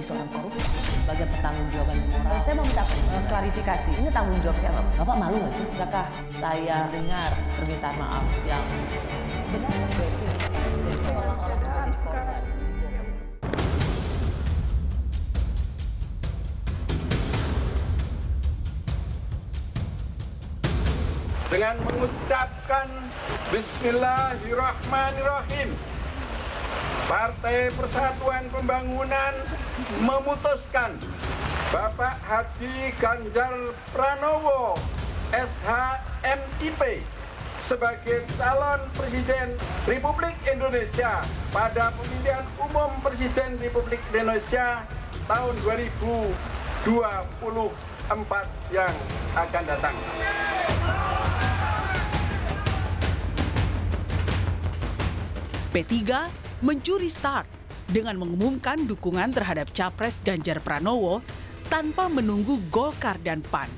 seorang koruptor sebagai pertanggungjawaban moral. Saya mau minta klarifikasi, ini tanggung jawab siapa? Bapak malu nggak sih? Apakah saya dengar permintaan maaf yang benar? Seolah-olah menjadi korban. Dengan mengucapkan Bismillahirrahmanirrahim, Partai Persatuan Pembangunan memutuskan Bapak Haji Ganjar Pranowo SH.MIP sebagai calon Presiden Republik Indonesia pada pemilihan umum Presiden Republik Indonesia tahun 2024 yang akan datang. P3 mencuri start dengan mengumumkan dukungan terhadap Capres Ganjar Pranowo tanpa menunggu Golkar dan PAN,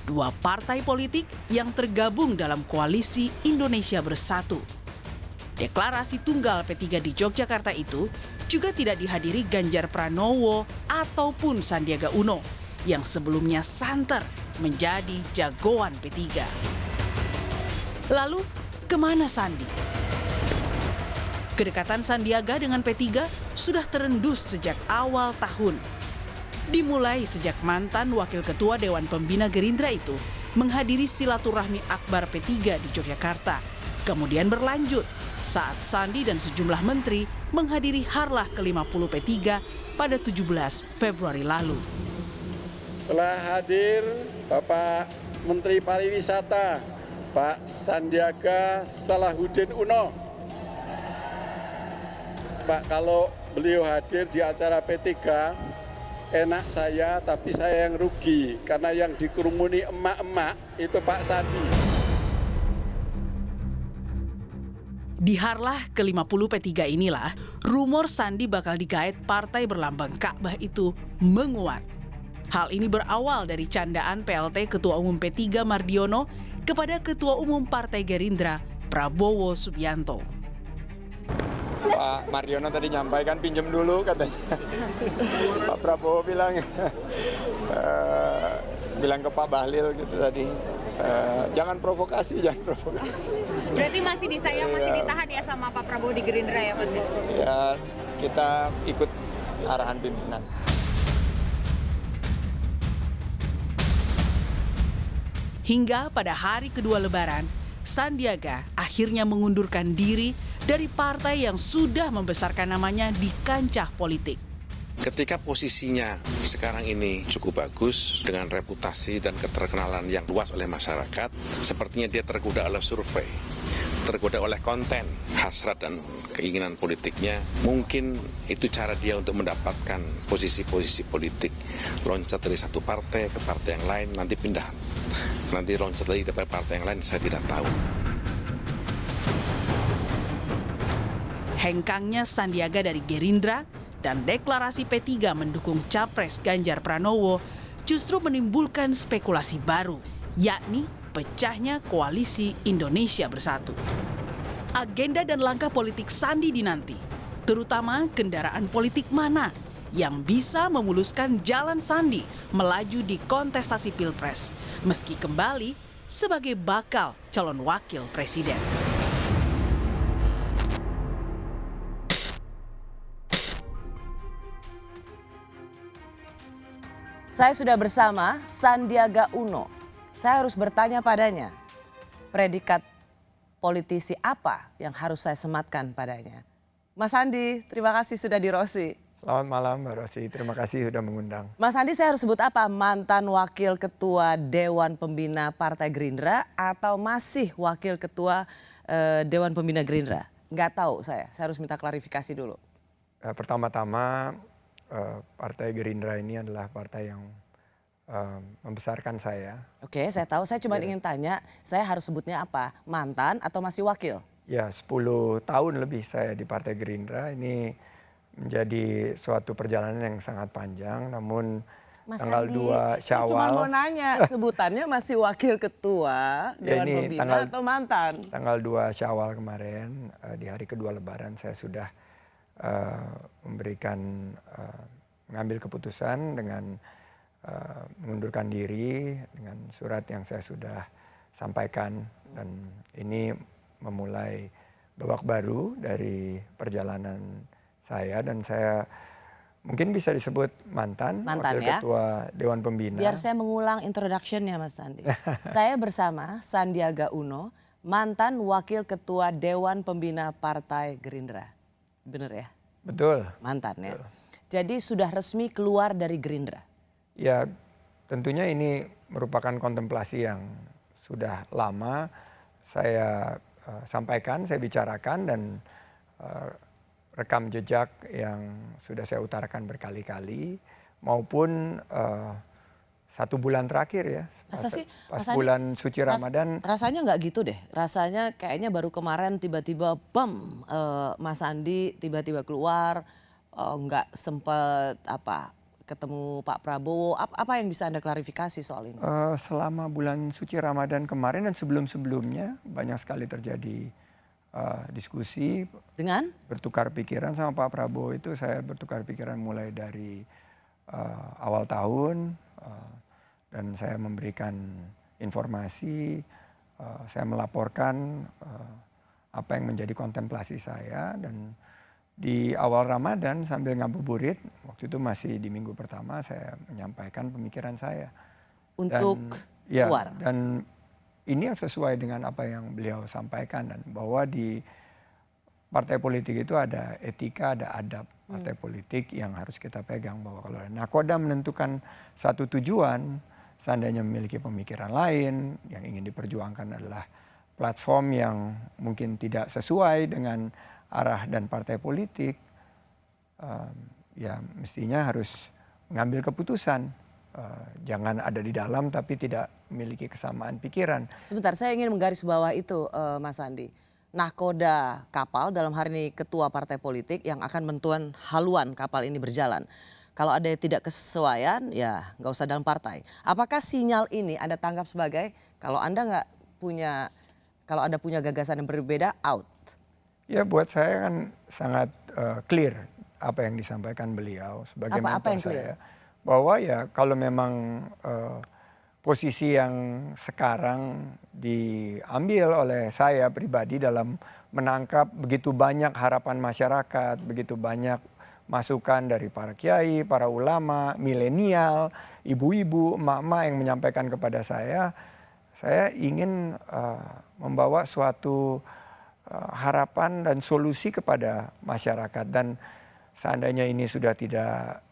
dua partai politik yang tergabung dalam koalisi Indonesia Bersatu. Deklarasi tunggal P3 di Yogyakarta itu juga tidak dihadiri Ganjar Pranowo ataupun Sandiaga Uno yang sebelumnya santer menjadi jagoan P3. Lalu, kemana Sandi? Kedekatan Sandiaga dengan P3 sudah terendus sejak awal tahun. Dimulai sejak mantan Wakil Ketua Dewan Pembina Gerindra itu menghadiri silaturahmi akbar P3 di Yogyakarta. Kemudian berlanjut saat Sandi dan sejumlah menteri menghadiri Harlah ke-50 P3 pada 17 Februari lalu. Telah hadir Bapak Menteri Pariwisata, Pak Sandiaga Salahuddin Uno. Pak, kalau beliau hadir di acara P3, enak saya, tapi saya yang rugi. Karena yang dikerumuni emak-emak itu Pak Sandi. Di Harlah ke-50 P3 inilah, rumor Sandi bakal digait partai berlambang Ka'bah itu menguat. Hal ini berawal dari candaan PLT Ketua Umum P3 Mardiono kepada Ketua Umum Partai Gerindra, Prabowo Subianto. Pak Mardiono tadi nyampaikan pinjam dulu katanya. Pak Prabowo bilang ke Pak Bahlil gitu tadi. Jangan provokasi. Berarti masih ditahan ya sama Pak Prabowo di Gerindra ya Mas? Ya, kita ikut arahan pimpinan. Hingga pada hari kedua Lebaran, Sandiaga akhirnya mengundurkan diri dari partai yang sudah membesarkan namanya di kancah politik. Ketika posisinya sekarang ini cukup bagus dengan reputasi dan keterkenalan yang luas oleh masyarakat, sepertinya dia tergoda oleh survei, tergoda oleh konten, hasrat dan keinginan politiknya. Mungkin itu cara dia untuk mendapatkan posisi-posisi politik. Loncat dari satu partai ke partai yang lain, nanti pindah. Nanti loncat lagi ke partai yang lain, saya tidak tahu. Hengkangnya Sandiaga dari Gerindra dan deklarasi P3 mendukung Capres Ganjar Pranowo justru menimbulkan spekulasi baru, yakni pecahnya koalisi Indonesia Bersatu. Agenda dan langkah politik Sandi dinanti, terutama kendaraan politik mana yang bisa memuluskan jalan Sandi melaju di kontestasi Pilpres, meski kembali sebagai bakal calon wakil presiden. Saya sudah bersama Sandiaga Uno. Saya harus bertanya padanya, predikat politisi apa yang harus saya sematkan padanya? Mas Sandi, terima kasih sudah di Rosi. Selamat malam Mbak Rosi, terima kasih sudah mengundang. Mas Sandi, saya harus sebut apa? Mantan Wakil Ketua Dewan Pembina Partai Gerindra atau masih Wakil Ketua Dewan Pembina Gerindra? Nggak tahu saya harus minta klarifikasi dulu. Pertama-tama Partai Gerindra ini adalah partai yang membesarkan saya. Oke, saya tahu. Saya cuma ingin tanya, saya harus sebutnya apa? Mantan atau masih wakil? Ya, 10 tahun lebih saya di Partai Gerindra. Ini menjadi suatu perjalanan yang sangat panjang, namun Mas tanggal Andi, 2 Syawal. saya cuma mau nanya, sebutannya masih wakil ketua Dewan Pembina atau mantan? Tanggal 2 Syawal kemarin, di hari kedua Lebaran saya sudah memberikan mengambil keputusan dengan mengundurkan diri dengan surat yang saya sudah sampaikan, dan ini memulai babak baru dari perjalanan saya, dan saya mungkin bisa disebut mantan Wakil ya? Ketua Dewan Pembina. Biar saya mengulang introduction-nya Mas Sandi. Saya bersama Sandiaga Uno, mantan Wakil Ketua Dewan Pembina Partai Gerindra. Bener ya? Betul. Mantan ya. Jadi sudah resmi keluar dari Gerindra. Ya, tentunya ini merupakan kontemplasi yang sudah lama saya sampaikan, saya bicarakan, dan rekam jejak yang sudah saya utarakan berkali-kali, maupun 1 bulan terakhir ya, Masa sih, pas Mas Andi, bulan suci Ramadan. rasanya nggak gitu deh. Rasanya kayaknya baru kemarin tiba-tiba bam, Mas Andi tiba-tiba keluar, nggak sempet ketemu Pak Prabowo. Apa yang bisa Anda klarifikasi soal ini? Selama bulan suci Ramadan kemarin dan sebelum-sebelumnya banyak sekali terjadi diskusi, Dengan? bertukar pikiran sama Pak Prabowo. Itu saya bertukar pikiran mulai dari awal tahun, dan saya memberikan informasi, saya melaporkan apa yang menjadi kontemplasi saya. Dan di awal Ramadan sambil ngabuburit, waktu itu masih di minggu pertama, saya menyampaikan pemikiran saya. Untuk Dan, keluar? Dan ini yang sesuai dengan apa yang beliau sampaikan, dan bahwa di partai politik itu ada etika, ada adab partai politik yang harus kita pegang. Bahwa kalau nakoda menentukan satu tujuan, seandainya memiliki pemikiran lain, yang ingin diperjuangkan adalah platform yang mungkin tidak sesuai dengan arah dan partai politik, ya mestinya harus mengambil keputusan. Jangan ada di dalam tapi tidak memiliki kesamaan pikiran. Sebentar, saya ingin menggarisbawah itu, Mas Andi. Nahkoda kapal, dalam hari ini ketua partai politik yang akan menentukan haluan kapal ini berjalan. Kalau ada yang tidak kesesuaian, ya nggak usah dalam partai. Apakah sinyal ini Anda tangkap sebagai kalau Anda kalau Anda punya gagasan yang berbeda, out? Ya, buat saya kan sangat clear apa yang disampaikan beliau sebagai mentor saya. Bahwa ya kalau memang posisi yang sekarang diambil oleh saya pribadi dalam menangkap begitu banyak harapan masyarakat, begitu banyak masukan dari para kiai, para ulama, milenial, ibu-ibu, emak-emak yang menyampaikan kepada saya ingin membawa suatu harapan dan solusi kepada masyarakat. Dan seandainya ini sudah tidak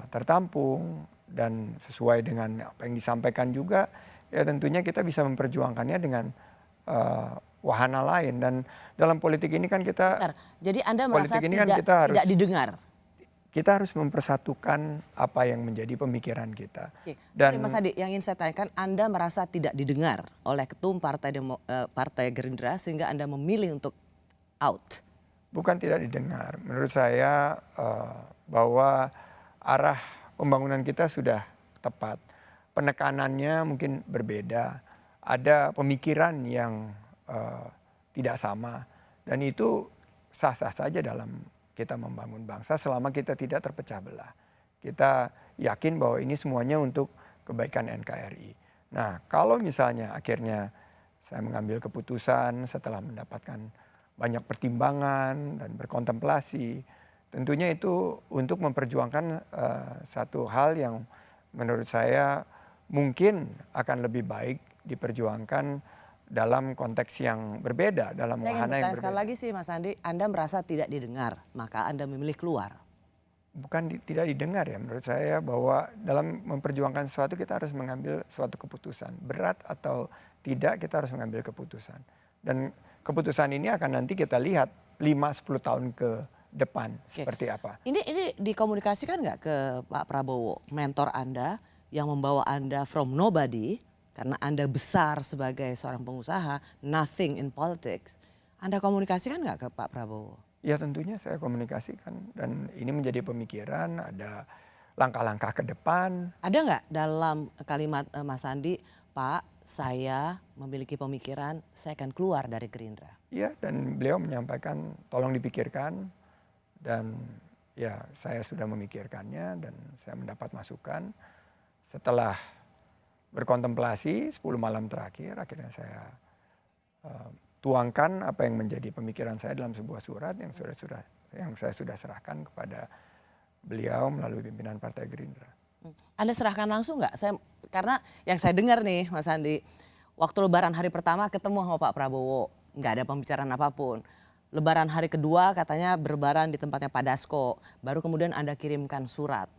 tertampung dan sesuai dengan apa yang disampaikan juga, ya tentunya kita bisa memperjuangkannya dengan wahana lain. Dan dalam politik ini kan kita, jadi Anda merasa tidak didengar? Kita harus mempersatukan apa yang menjadi pemikiran kita. Oke. Dan Mas Adi, yang ingin saya tanyakan, Anda merasa tidak didengar oleh ketum Partai Gerindra sehingga Anda memilih untuk out? Bukan tidak didengar. Menurut saya bahwa arah pembangunan kita sudah tepat. Penekanannya mungkin berbeda. Ada pemikiran yang tidak sama. Dan itu sah-sah saja dalam kita membangun bangsa selama kita tidak terpecah belah. Kita yakin bahwa ini semuanya untuk kebaikan NKRI. Nah, kalau misalnya akhirnya saya mengambil keputusan setelah mendapatkan banyak pertimbangan dan berkontemplasi, tentunya itu untuk memperjuangkan satu hal yang menurut saya mungkin akan lebih baik diperjuangkan dalam konteks yang berbeda, dalam wahana yang berbeda. Sekali lagi sih Mas Andi, Anda merasa tidak didengar, maka Anda memilih keluar. Bukan tidak didengar ya, menurut saya bahwa dalam memperjuangkan sesuatu kita harus mengambil suatu keputusan. Berat atau tidak, kita harus mengambil keputusan. Dan keputusan ini akan nanti kita lihat 5-10 tahun ke depan seperti apa. Ini dikomunikasikan nggak ke Pak Prabowo, mentor Anda yang membawa Anda from nobody, karena Anda besar sebagai seorang pengusaha, nothing in politics. Anda komunikasikan nggak ke Pak Prabowo? Ya tentunya saya komunikasikan, dan ini menjadi pemikiran, ada langkah-langkah ke depan. Ada nggak dalam kalimat Mas Andi, Pak saya memiliki pemikiran saya akan keluar dari Gerindra? Iya, dan beliau menyampaikan tolong dipikirkan, dan ya saya sudah memikirkannya dan saya mendapat masukan. Setelah berkontemplasi 10 malam terakhir, akhirnya saya tuangkan apa yang menjadi pemikiran saya dalam sebuah surat yang saya sudah serahkan kepada beliau melalui pimpinan Partai Gerindra. Anda serahkan langsung nggak? Karena yang saya dengar nih Mas Andi, waktu lebaran hari pertama ketemu sama Pak Prabowo, nggak ada pembicaraan apapun. Lebaran hari kedua katanya berlebaran di tempatnya Pak Dasko, baru kemudian Anda kirimkan surat.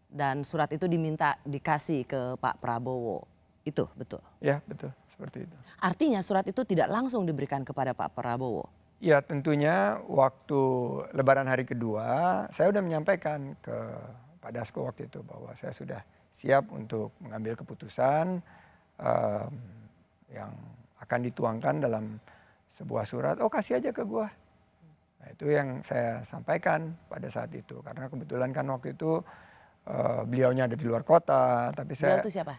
Dan surat itu diminta dikasih ke Pak Prabowo, itu betul? Ya betul, seperti itu. Artinya surat itu tidak langsung diberikan kepada Pak Prabowo? Ya tentunya waktu lebaran hari kedua saya sudah menyampaikan ke Pak Dasko waktu itu bahwa saya sudah siap untuk mengambil keputusan yang akan dituangkan dalam sebuah surat. Oh kasih aja ke gua. Nah itu yang saya sampaikan pada saat itu. Karena kebetulan kan waktu itu beliaunya ada di luar kota. Tapi Beliau itu siapa?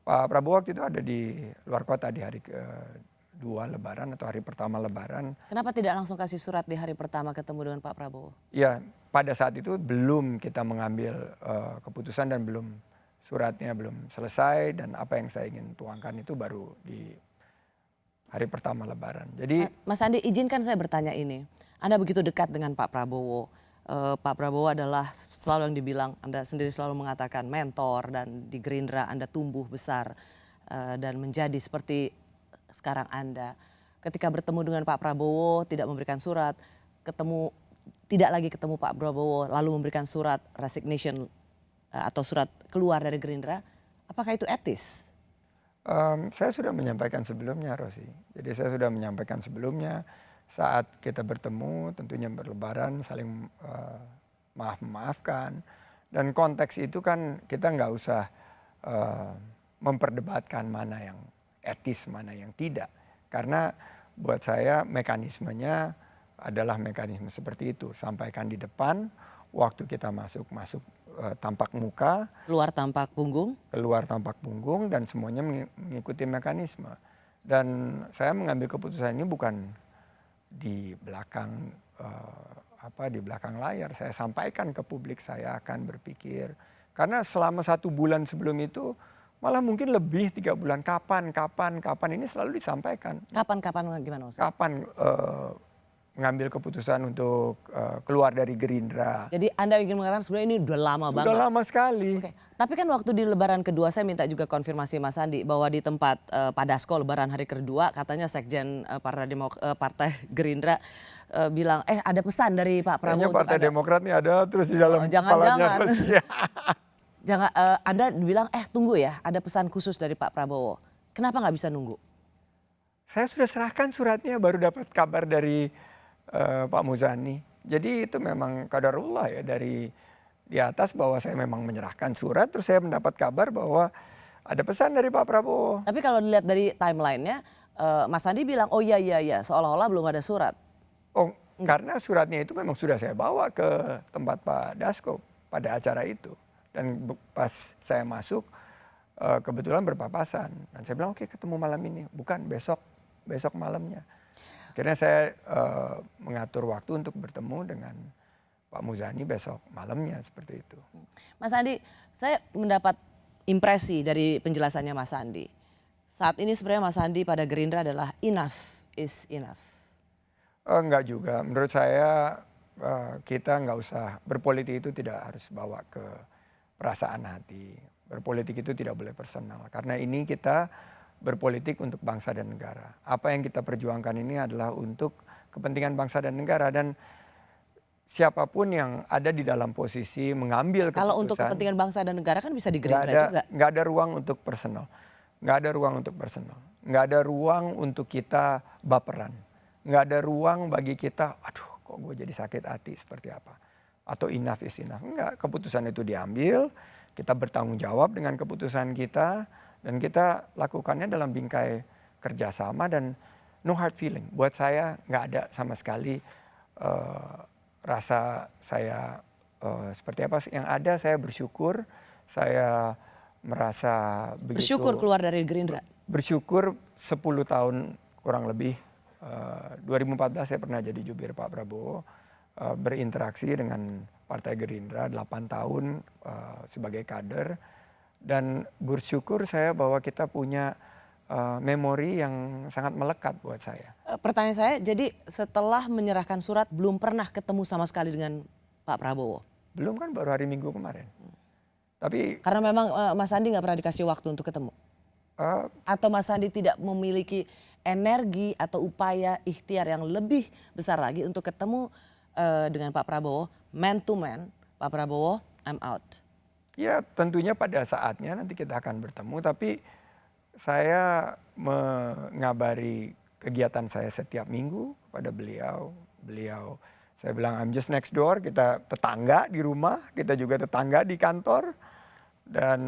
Pak Prabowo waktu itu ada di luar kota di hari kedua lebaran atau hari pertama lebaran. Kenapa tidak langsung kasih surat di hari pertama ketemu dengan Pak Prabowo? Ya pada saat itu belum kita mengambil keputusan dan suratnya belum selesai. Dan apa yang saya ingin tuangkan itu baru di hari pertama lebaran. Jadi Mas Andi izinkan saya bertanya ini. Anda begitu dekat dengan Pak Prabowo. Pak Prabowo adalah selalu yang dibilang, Anda sendiri selalu mengatakan mentor, dan di Gerindra Anda tumbuh besar dan menjadi seperti sekarang Anda. Ketika bertemu dengan Pak Prabowo tidak memberikan surat, tidak lagi ketemu Pak Prabowo lalu memberikan surat resignation atau surat keluar dari Gerindra, apakah itu etis? Saya sudah menyampaikan sebelumnya, Rosi. Jadi saya sudah menyampaikan sebelumnya saat kita bertemu tentunya berlebaran saling maaf-maafkan. Dan konteks itu kan kita nggak usah memperdebatkan mana yang etis, mana yang tidak. Karena buat saya mekanismenya adalah mekanisme seperti itu. Sampaikan di depan, waktu kita masuk tampak muka. Keluar tampak punggung? Keluar tampak punggung dan semuanya mengikuti mekanisme. Dan saya mengambil keputusan ini bukan di belakang di belakang layar. Saya sampaikan ke publik saya akan berpikir. Karena selama 1 bulan sebelum itu malah mungkin lebih 3 bulan kapan ini selalu disampaikan. Kapan gimana maksudnya? Kapan mengambil keputusan untuk keluar dari Gerindra. Jadi Anda ingin mengatakan sebenarnya ini udah lama banget. Sudah lama sekali. Oke. Tapi kan waktu di lebaran kedua saya minta juga konfirmasi Mas Andi bahwa di tempat Pak Dasko lebaran hari kedua katanya Sekjen Partai Gerindra bilang ada pesan dari Pak Prabowo. Kayaknya Partai Demokrat nih ada terus di dalam jangan. Jangan Anda bilang tunggu ya, ada pesan khusus dari Pak Prabowo. Kenapa nggak bisa nunggu? Saya sudah serahkan suratnya, baru dapat kabar dari Pak Muzani. Jadi itu memang qadarullah ya, dari di atas bahwa saya memang menyerahkan surat, terus saya mendapat kabar bahwa ada pesan dari Pak Prabowo. Tapi kalau dilihat dari timelinenya, Mas Andi bilang oh iya seolah-olah belum ada surat. Oh karena suratnya itu memang sudah saya bawa ke tempat Pak Dasko pada acara itu. Dan pas saya masuk kebetulan berpapasan. Dan saya bilang oke, ketemu malam ini, bukan besok malamnya. Akhirnya saya mengatur waktu untuk bertemu dengan Pak Muzani besok malamnya seperti itu. Mas Andi, saya mendapat impresi dari penjelasannya Mas Andi. Saat ini sebenarnya Mas Andi pada Gerindra adalah enough is enough. Enggak juga, menurut saya kita nggak usah, berpolitik itu tidak harus bawa ke perasaan hati. Berpolitik itu tidak boleh personal. Karena ini kita berpolitik untuk bangsa dan negara. Apa yang kita perjuangkan ini adalah untuk kepentingan bangsa dan negara. Dan siapapun yang ada di dalam posisi mengambil keputusan. Kalau untuk kepentingan bangsa dan negara kan bisa di Gerindra juga. Nggak ada ruang untuk personal. Nggak ada ruang untuk personal. Nggak ada ruang untuk kita baperan. Nggak ada ruang bagi kita, aduh kok gue jadi sakit hati seperti apa. Atau enough is enough. Enggak, keputusan itu diambil, kita bertanggung jawab dengan keputusan kita. Dan kita lakukannya dalam bingkai kerjasama dan no hard feeling. Buat saya nggak ada sama sekali rasa saya seperti apa. Yang ada saya bersyukur, saya merasa begitu. Bersyukur keluar dari Gerindra? Bersyukur 10 tahun kurang lebih. 2014 saya pernah jadi jubir Pak Prabowo. berinteraksi dengan Partai Gerindra 8 tahun sebagai kader, dan bersyukur saya bahwa kita punya memori yang sangat melekat buat saya. Pertanyaan saya, jadi setelah menyerahkan surat belum pernah ketemu sama sekali dengan Pak Prabowo? Belum, kan baru hari Minggu kemarin. Tapi karena memang Mas Sandi nggak pernah dikasih waktu untuk ketemu? Atau Mas Sandi tidak memiliki energi atau upaya ikhtiar yang lebih besar lagi untuk ketemu dengan Pak Prabowo, man to man, Pak Prabowo, I'm out? Ya tentunya pada saatnya nanti kita akan bertemu, tapi saya mengabari kegiatan saya setiap minggu kepada beliau. Saya bilang I'm just next door, kita tetangga di rumah, kita juga tetangga di kantor. Dan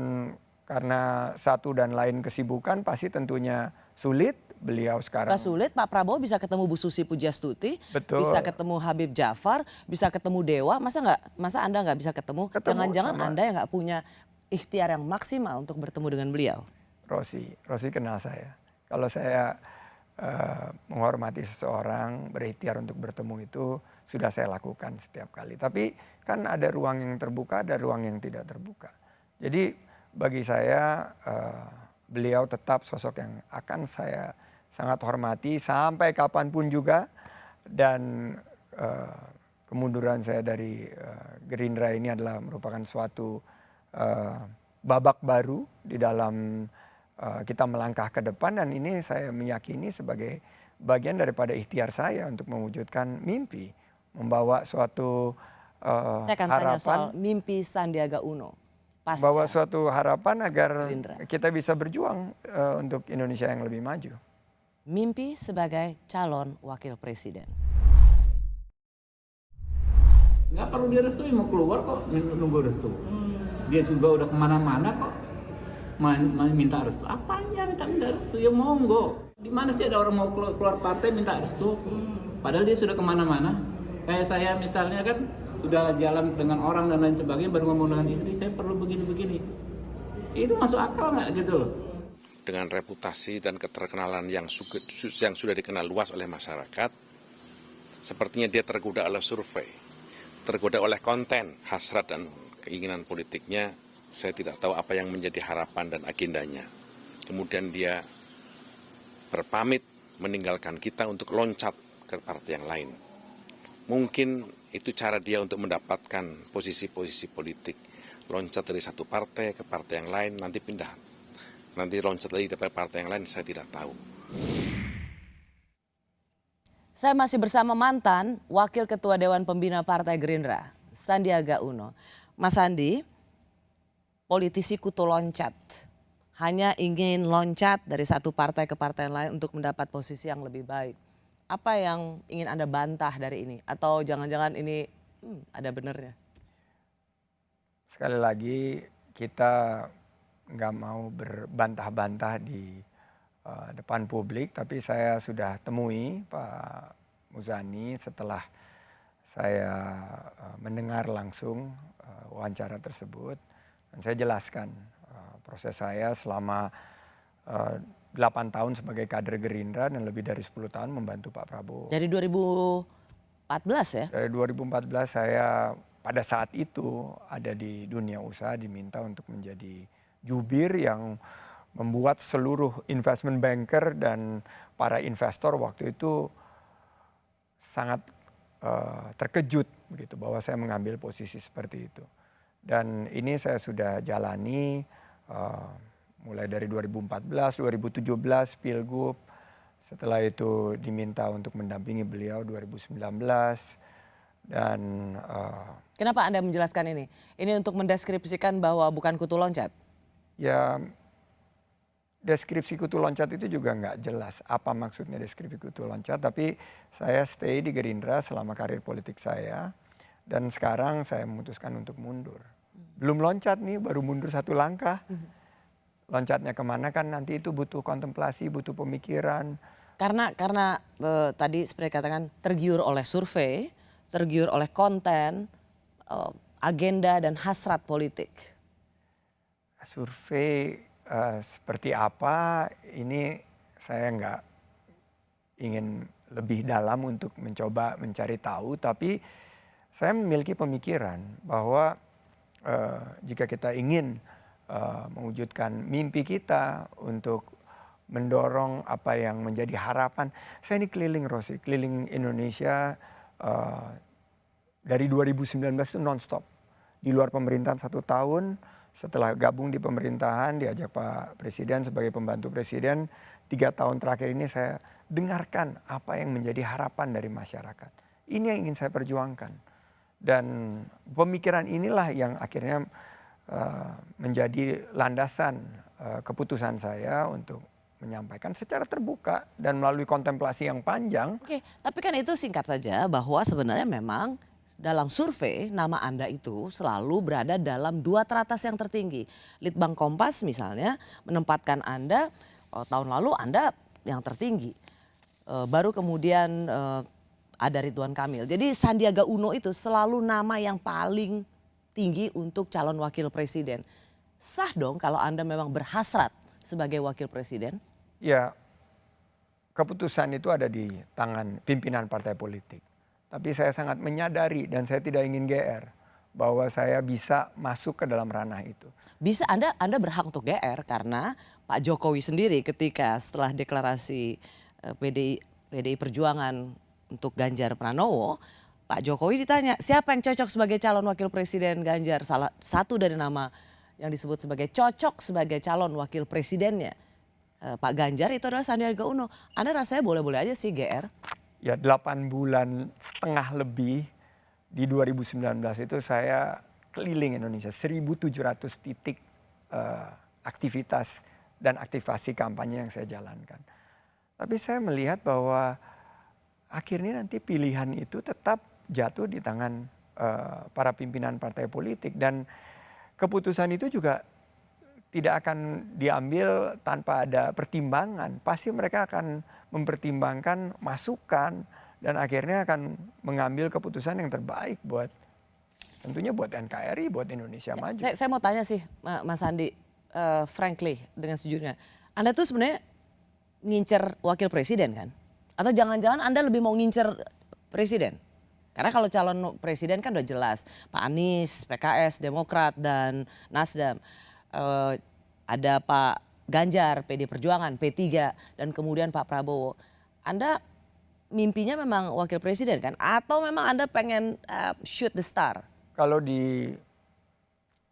karena satu dan lain kesibukan pasti tentunya sulit. Beliau sekarang Gak sulit, Pak Prabowo bisa ketemu Bu Susi Pujiastuti, betul, bisa ketemu Habib Jafar, bisa ketemu Dewa. Masa Anda nggak bisa ketemu? Jangan-jangan Anda yang nggak punya ikhtiar yang maksimal untuk bertemu dengan beliau? Rosi kenal saya. Kalau saya menghormati seseorang, berikhtiar untuk bertemu itu sudah saya lakukan setiap kali. Tapi kan ada ruang yang terbuka, ada ruang yang tidak terbuka. Jadi bagi saya beliau tetap sosok yang akan saya sangat hormati sampai kapanpun juga. Dan kemunduran saya dari Gerindra ini adalah merupakan suatu babak baru di dalam kita melangkah ke depan, dan ini saya meyakini sebagai bagian daripada ikhtiar saya untuk mewujudkan mimpi, membawa suatu saya akan harapan, tanya soal mimpi Sandiaga Uno. membawa suatu harapan agar Gerindra. kita bisa berjuang untuk Indonesia yang lebih maju. Mimpi sebagai calon wakil presiden. Nggak perlu direstui, mau keluar kok nunggu restu. Dia juga udah kemana-mana kok minta restu. Apanya minta restu? Ya monggo. Di mana sih ada orang mau keluar partai minta restu? Padahal dia sudah kemana-mana. Kayak saya misalnya kan sudah jalan dengan orang dan lain sebagainya, baru ngomong dengan istri saya perlu begini-begini. Itu masuk akal nggak gitu loh? Dengan reputasi dan keterkenalan yang sudah dikenal luas oleh masyarakat, sepertinya dia tergoda oleh survei, tergoda oleh konten, hasrat dan keinginan politiknya. Saya tidak tahu apa yang menjadi harapan dan agendanya. Kemudian dia berpamit meninggalkan kita untuk loncat ke partai yang lain. Mungkin itu cara dia untuk mendapatkan posisi-posisi politik. Loncat dari satu partai ke partai yang lain, nanti pindah. Nanti loncat lagi ke partai yang lain, saya tidak tahu. Saya masih bersama mantan Wakil Ketua Dewan Pembina Partai Gerindra, Sandiaga Uno. Mas Sandi, politisi kutu loncat, hanya ingin loncat dari satu partai ke partai lain untuk mendapat posisi yang lebih baik. Apa yang ingin Anda bantah dari ini? Atau jangan-jangan ini ada benernya? Sekali lagi kita nggak mau berbantah-bantah di depan publik, tapi saya sudah temui Pak Muzani setelah saya mendengar langsung wawancara tersebut. Dan saya jelaskan proses saya selama 8 tahun sebagai kader Gerindra dan lebih dari 10 tahun membantu Pak Prabowo. Dari 2014 ya? Dari 2014 saya pada saat itu ada di dunia usaha, diminta untuk menjadi jubir yang membuat seluruh investment banker dan para investor waktu itu sangat terkejut begitu bahwa saya mengambil posisi seperti itu. Dan ini saya sudah jalani mulai dari 2014, 2017 Pilgub, setelah itu diminta untuk mendampingi beliau 2019 dan kenapa Anda menjelaskan ini? Ini untuk mendeskripsikan bahwa bukan kutu loncat? Ya, deskripsi kutu loncat itu juga nggak jelas apa maksudnya deskripsi kutu loncat, tapi saya stay di Gerindra selama karir politik saya dan sekarang saya memutuskan untuk mundur. Belum loncat nih, baru mundur satu langkah. Loncatnya kemana kan nanti itu butuh kontemplasi, butuh pemikiran. Karena tadi seperti katakan tergiur oleh survei, tergiur oleh konten, agenda dan hasrat politik. Survei seperti apa ini saya nggak ingin lebih dalam untuk mencoba mencari tahu, tapi saya memiliki pemikiran bahwa jika kita ingin mewujudkan mimpi kita untuk mendorong apa yang menjadi harapan. Saya ini keliling Rosi, keliling Indonesia dari 2019 itu non-stop. Di luar pemerintahan 1 tahun, setelah gabung di pemerintahan diajak Pak Presiden sebagai pembantu Presiden, 3 tahun terakhir ini saya dengarkan apa yang menjadi harapan dari masyarakat. Ini yang ingin saya perjuangkan. Dan pemikiran inilah yang akhirnya menjadi landasan keputusan saya untuk menyampaikan secara terbuka dan melalui kontemplasi yang panjang. Oke, tapi kan itu singkat saja bahwa sebenarnya memang dalam survei nama Anda itu selalu berada dalam 2 teratas yang tertinggi. Litbang Kompas misalnya menempatkan Anda, tahun lalu Anda yang tertinggi. Baru kemudian ada Ridwan Kamil. Jadi Sandiaga Uno itu selalu nama yang paling tinggi untuk calon wakil presiden. Sah dong kalau Anda memang berhasrat sebagai wakil presiden? Ya, keputusan itu ada di tangan pimpinan partai politik. Tapi saya sangat menyadari dan saya tidak ingin GR bahwa saya bisa masuk ke dalam ranah itu. Bisa, Anda berhak untuk GR karena Pak Jokowi sendiri ketika setelah deklarasi PDI Perjuangan untuk Ganjar Pranowo, Pak Jokowi ditanya siapa yang cocok sebagai calon wakil presiden Ganjar. Salah satu dari nama yang disebut sebagai cocok sebagai calon wakil presidennya Pak Ganjar itu adalah Sandiaga Uno. Anda rasanya boleh-boleh aja sih GR. Ya 8,5 bulan lebih di 2019 itu saya keliling Indonesia. 1.700 titik aktivitas dan aktivasi kampanye yang saya jalankan. Tapi saya melihat bahwa akhirnya nanti pilihan itu tetap jatuh di tangan para pimpinan partai politik. Dan keputusan itu juga tidak akan diambil tanpa ada pertimbangan. Pasti mereka akan mempertimbangkan masukan dan akhirnya akan mengambil keputusan yang terbaik buat tentunya buat NKRI, buat Indonesia maju. Saya mau tanya sih Mas Andi, frankly dengan sejujurnya. Anda tuh sebenarnya ngincer wakil presiden kan? Atau jangan-jangan Anda lebih mau ngincer presiden? Karena kalau calon presiden kan udah jelas. Pak Anies, PKS, Demokrat, dan Nasdem. Ada Pak Ganjar, PD Perjuangan, P3, dan kemudian Pak Prabowo. Anda mimpinya memang wakil presiden kan? Atau memang Anda pengen shoot the star? Kalau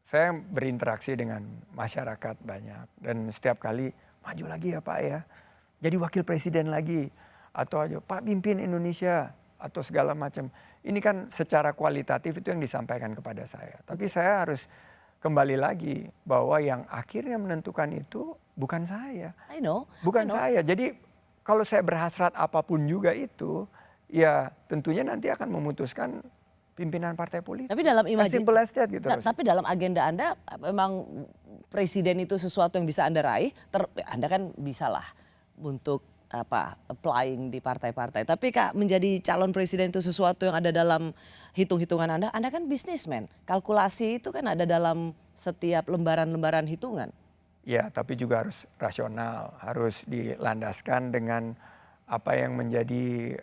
saya berinteraksi dengan masyarakat banyak. Dan setiap kali maju lagi ya Pak ya. Jadi wakil presiden lagi. Atau aja Pak pimpin Indonesia. Atau segala macam. Ini kan secara kualitatif itu yang disampaikan kepada saya. Tapi saya harus kembali lagi bahwa yang akhirnya menentukan itu bukan saya. I know. Bukan saya. Jadi kalau saya berhasrat apapun juga itu, ya tentunya nanti akan memutuskan pimpinan partai politik. Tapi dalam simple as that gitu. Tapi dalam agenda Anda memang presiden itu sesuatu yang bisa Anda raih. Anda kan bisalah untuk applying di partai-partai. Tapi Kak, menjadi calon presiden itu sesuatu yang ada dalam hitung-hitungan Anda. Anda kan bisnismen. Kalkulasi itu kan ada dalam setiap lembaran-lembaran hitungan. Ya, tapi juga harus rasional, harus dilandaskan dengan apa yang menjadi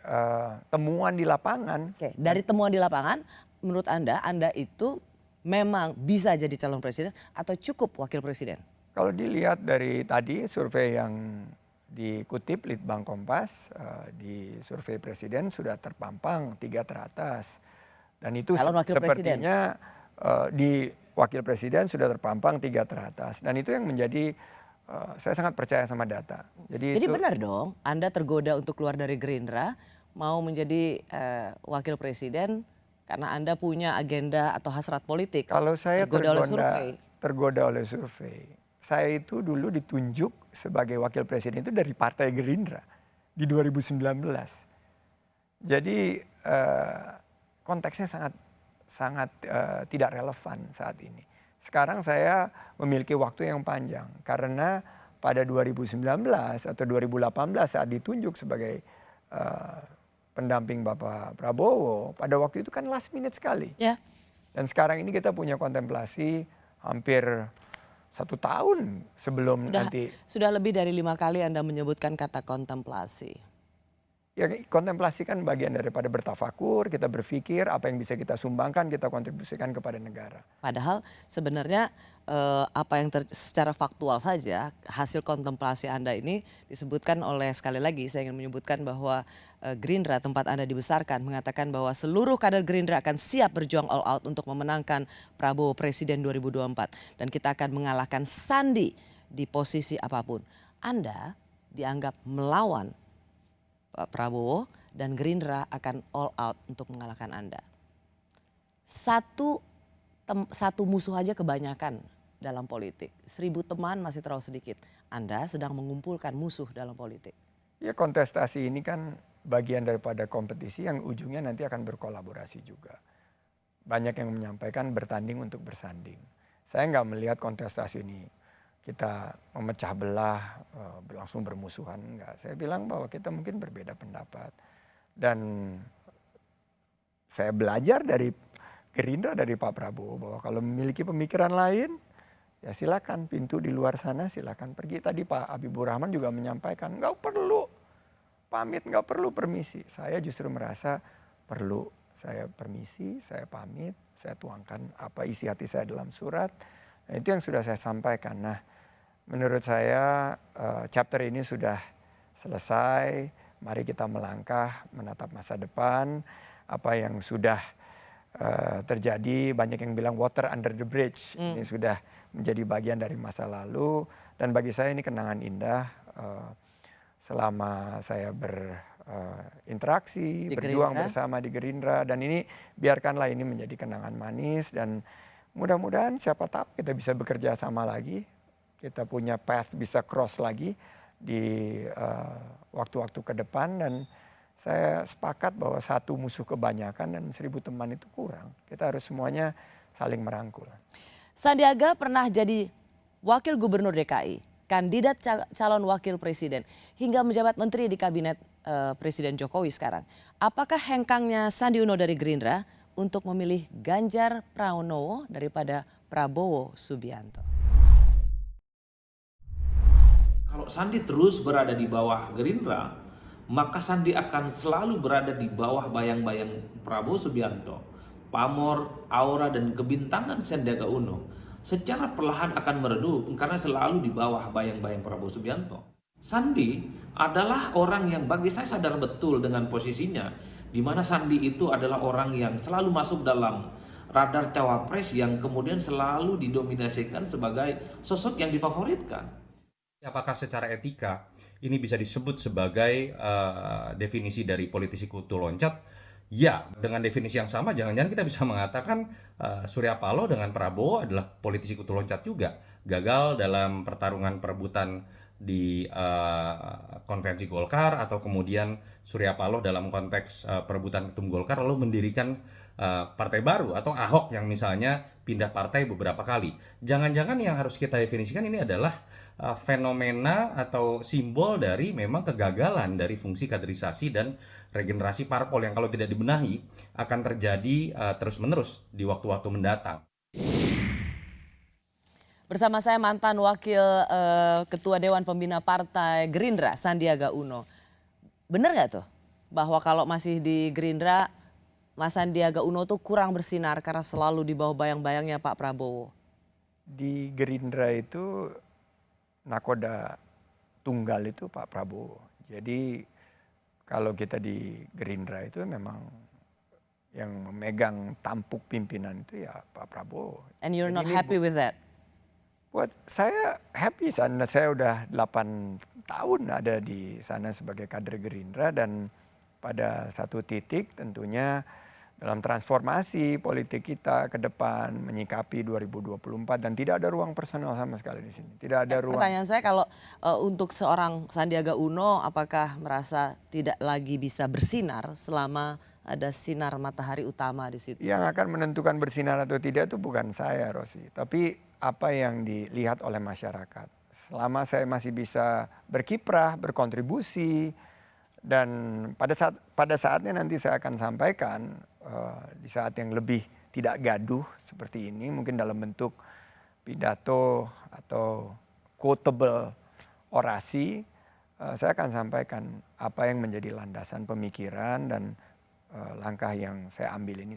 temuan di lapangan. Oke, dari temuan di lapangan, menurut Anda itu memang bisa jadi calon presiden atau cukup wakil presiden? Kalau dilihat dari tadi survei yang dikutip Litbang Kompas, di survei presiden sudah terpampang 3 teratas. Dan itu sepertinya di wakil presiden sudah terpampang 3 teratas. Dan itu yang menjadi, saya sangat percaya sama data. Jadi benar dong, Anda tergoda untuk keluar dari Gerindra, mau menjadi wakil presiden karena Anda punya agenda atau hasrat politik. Kalau saya tergoda oleh survei. Saya itu dulu ditunjuk sebagai wakil presiden itu dari Partai Gerindra di 2019. Jadi konteksnya sangat tidak relevan saat ini. Sekarang saya memiliki waktu yang panjang karena pada 2019 atau 2018 saat ditunjuk sebagai pendamping Bapak Prabowo, pada waktu itu kan last minute sekali. Ya. Dan sekarang ini kita punya kontemplasi hampir 1 tahun sebelum nanti. Sudah lebih dari 5 kali Anda menyebutkan kata kontemplasi. Ya kontemplasi kan bagian daripada bertafakur, kita berpikir apa yang bisa kita sumbangkan, kita kontribusikan kepada negara. Padahal sebenarnya apa yang secara faktual saja hasil kontemplasi Anda ini disebutkan oleh, sekali lagi saya ingin menyebutkan bahwa Gerindra, tempat Anda dibesarkan, mengatakan bahwa seluruh kader Gerindra akan siap berjuang all out untuk memenangkan Prabowo Presiden 2024. Dan kita akan mengalahkan Sandi di posisi apapun. Anda dianggap melawan Pak Prabowo dan Gerindra akan all out untuk mengalahkan Anda. Satu musuh aja kebanyakan dalam politik. 1000 teman masih terlalu sedikit. Anda sedang mengumpulkan musuh dalam politik. Ya kontestasi ini kan bagian daripada kompetisi yang ujungnya nanti akan berkolaborasi juga. Banyak yang menyampaikan bertanding untuk bersanding. Saya nggak melihat kontestasi ini kita memecah belah, langsung bermusuhan, enggak. Saya bilang bahwa kita mungkin berbeda pendapat. Dan saya belajar dari Gerindra, dari Pak Prabowo, bahwa kalau memiliki pemikiran lain, ya silakan, pintu di luar sana silakan pergi. Tadi Pak Habibur Rahman juga menyampaikan, nggak perlu pamit, nggak perlu permisi. Saya justru merasa perlu. Saya permisi, saya pamit, saya tuangkan apa isi hati saya dalam surat. Nah, itu yang sudah saya sampaikan. Nah, menurut saya chapter ini sudah selesai. Mari kita melangkah menatap masa depan. Apa yang sudah terjadi, banyak yang bilang water under the bridge. Ini sudah menjadi bagian dari masa lalu. Dan bagi saya ini kenangan indah. Selama saya berinteraksi, berjuang bersama di Gerindra. Dan ini biarkanlah ini menjadi kenangan manis. Dan mudah-mudahan siapa tahu kita bisa bekerja sama lagi. Kita punya path bisa cross lagi di waktu-waktu ke depan. Dan saya sepakat bahwa satu musuh kebanyakan dan 1000 teman itu kurang. Kita harus semuanya saling merangkul. Sandiaga pernah jadi wakil gubernur DKI, kandidat calon wakil presiden, hingga menjabat menteri di kabinet Presiden Jokowi sekarang. Apakah hengkangnya Sandi Uno dari Gerindra untuk memilih Ganjar Pranowo daripada Prabowo Subianto? Kalau Sandi terus berada di bawah Gerindra, maka Sandi akan selalu berada di bawah bayang-bayang Prabowo Subianto. Pamor, aura, dan kebintangan Sandiaga Uno secara perlahan akan meredup karena selalu di bawah bayang-bayang Prabowo Subianto. Sandi adalah orang yang bagi saya sadar betul dengan posisinya, di mana Sandi itu adalah orang yang selalu masuk dalam radar cawapres yang kemudian selalu didominasikan sebagai sosok yang difavoritkan. Apakah secara etika ini bisa disebut sebagai definisi dari politisi kutu loncat? Ya, dengan definisi yang sama jangan-jangan kita bisa mengatakan Surya Paloh dengan Prabowo adalah politisi kutu loncat juga. Gagal dalam pertarungan perebutan di konvensi Golkar, atau kemudian Surya Paloh dalam konteks perebutan ketum Golkar lalu mendirikan partai baru, atau Ahok yang misalnya pindah partai beberapa kali. Jangan-jangan yang harus kita definisikan ini adalah fenomena atau simbol dari memang kegagalan dari fungsi kaderisasi dan regenerasi parpol yang kalau tidak dibenahi akan terjadi terus-menerus di waktu-waktu mendatang. Bersama saya mantan wakil Ketua Dewan Pembina Partai Gerindra, Sandiaga Uno. Benar nggak tuh bahwa kalau masih di Gerindra, Mas Sandiaga Uno tuh kurang bersinar karena selalu di bawah bayang-bayangnya Pak Prabowo? Di Gerindra itu nakoda tunggal itu Pak Prabowo. Jadi kalau kita di Gerindra itu memang yang memegang tampuk pimpinan itu ya Pak Prabowo. And you're Jadi not happy with that? Buat saya happy, karena saya udah 8 tahun ada di sana sebagai kader Gerindra, dan pada satu titik tentunya dalam transformasi politik kita ke depan menyikapi 2024 dan tidak ada ruang personal sama sekali di sini. Tidak ada ruang. Pertanyaan saya kalau untuk seorang Sandiaga Uno, apakah merasa tidak lagi bisa bersinar selama ada sinar matahari utama di situ? Yang akan menentukan bersinar atau tidak itu bukan saya, Rosi, tapi apa yang dilihat oleh masyarakat. Selama saya masih bisa berkiprah, berkontribusi, dan pada saatnya nanti saya akan sampaikan di saat yang lebih tidak gaduh seperti ini, mungkin dalam bentuk pidato atau quotable orasi, saya akan sampaikan apa yang menjadi landasan pemikiran dan langkah yang saya ambil ini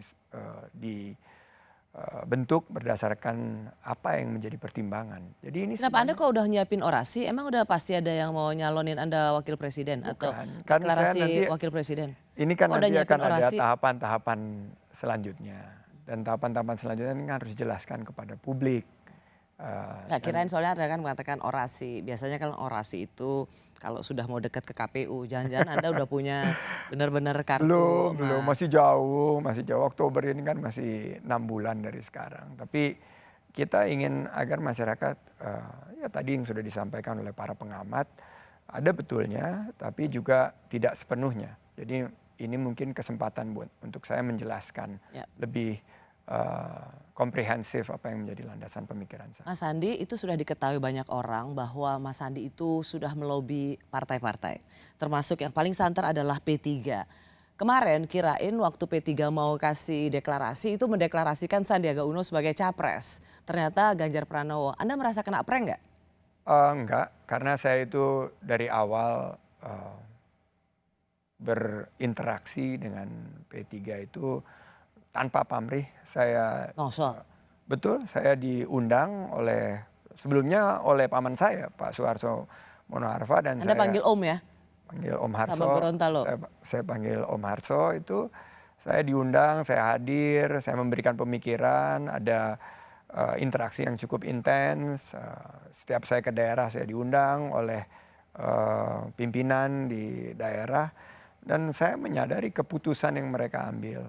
dibentuk berdasarkan apa yang menjadi pertimbangan. Jadi ini Kenapa Anda kok udah nyiapin orasi? Emang udah pasti ada yang mau nyalonin Anda wakil presiden atau kan deklarasi saya nanti, wakil presiden? Ini kan Kok udah nanti nyiapin akan ada orasi? tahapan-tahapan selanjutnya. Dan tahapan-tahapan selanjutnya ini harus dijelaskan kepada publik. Nggak, kirain soalnya Anda kan mengatakan orasi. Biasanya kan orasi itu kalau sudah mau dekat ke KPU, jangan-jangan Anda udah punya benar-benar kartu. Belum, masih jauh. Oktober ini kan masih 6 bulan dari sekarang. Tapi kita ingin agar masyarakat, ya tadi yang sudah disampaikan oleh para pengamat, ada betulnya, tapi juga tidak sepenuhnya. Jadi ini mungkin kesempatan untuk saya menjelaskan lebih komprehensif apa yang menjadi landasan pemikiran saya. Mas Sandi, itu sudah diketahui banyak orang bahwa Mas Sandi itu sudah melobi partai-partai. Termasuk yang paling santer adalah P3. Kemarin kirain waktu P3 mau kasih deklarasi itu mendeklarasikan Sandiaga Uno sebagai capres. Ternyata Ganjar Pranowo. Anda merasa kena prank nggak? Enggak, karena saya itu dari awal berinteraksi dengan P3 itu tanpa pamrih. Betul, saya diundang sebelumnya oleh paman saya, Pak Suharto Monoarfa, dan Anda panggil Om ya? Panggil Om Harso. Sama Gorontalo. Saya panggil Om Harso itu, saya diundang, saya hadir, saya memberikan pemikiran, ada interaksi yang cukup intens. Setiap saya ke daerah saya diundang oleh pimpinan di daerah, dan saya menyadari keputusan yang mereka ambil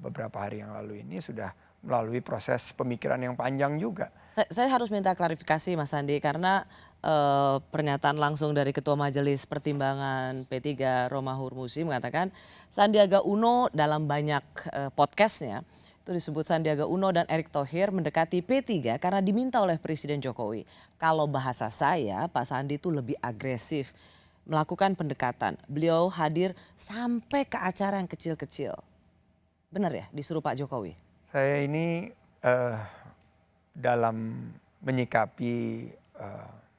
beberapa hari yang lalu ini sudah melalui proses pemikiran yang panjang juga. Saya harus minta klarifikasi Mas Sandi karena pernyataan langsung dari Ketua Majelis Pertimbangan P3 Romahur Muzi mengatakan Sandiaga Uno dalam banyak podcastnya itu disebut Sandiaga Uno dan Erick Thohir mendekati P3 karena diminta oleh Presiden Jokowi. Kalau bahasa saya, Pak Sandi itu lebih agresif melakukan pendekatan. Beliau hadir sampai ke acara yang kecil-kecil. Benar ya disuruh Pak Jokowi? Saya ini dalam menyikapi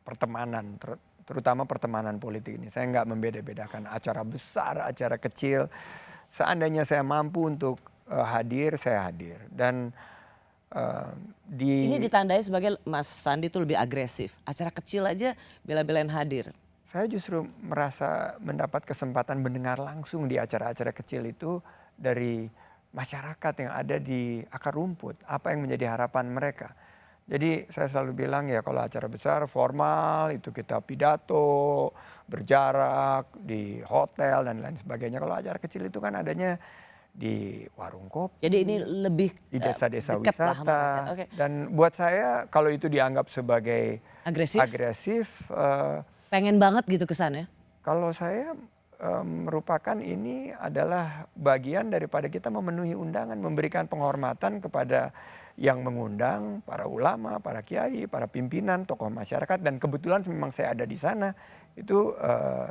pertemanan, terutama pertemanan politik ini, saya nggak membeda-bedakan acara besar, acara kecil. Seandainya saya mampu untuk hadir, saya hadir. Dan ini ditandai sebagai Mas Sandi itu lebih agresif. Acara kecil aja bela-belain hadir. Saya justru merasa mendapat kesempatan mendengar langsung di acara-acara kecil itu dari masyarakat yang ada di akar rumput, apa yang menjadi harapan mereka. Jadi saya selalu bilang ya kalau acara besar formal itu kita pidato, berjarak, di hotel dan lain sebagainya. Kalau acara kecil itu kan adanya di warung kopi. Jadi ini lebih di desa-desa wisata. Okay. Dan buat saya kalau itu dianggap sebagai agresif pengen banget gitu kesannya. Kalau saya merupakan ini adalah bagian daripada kita memenuhi undangan, memberikan penghormatan kepada yang mengundang, para ulama, para kiai, para pimpinan, tokoh masyarakat, dan kebetulan memang saya ada di sana, itu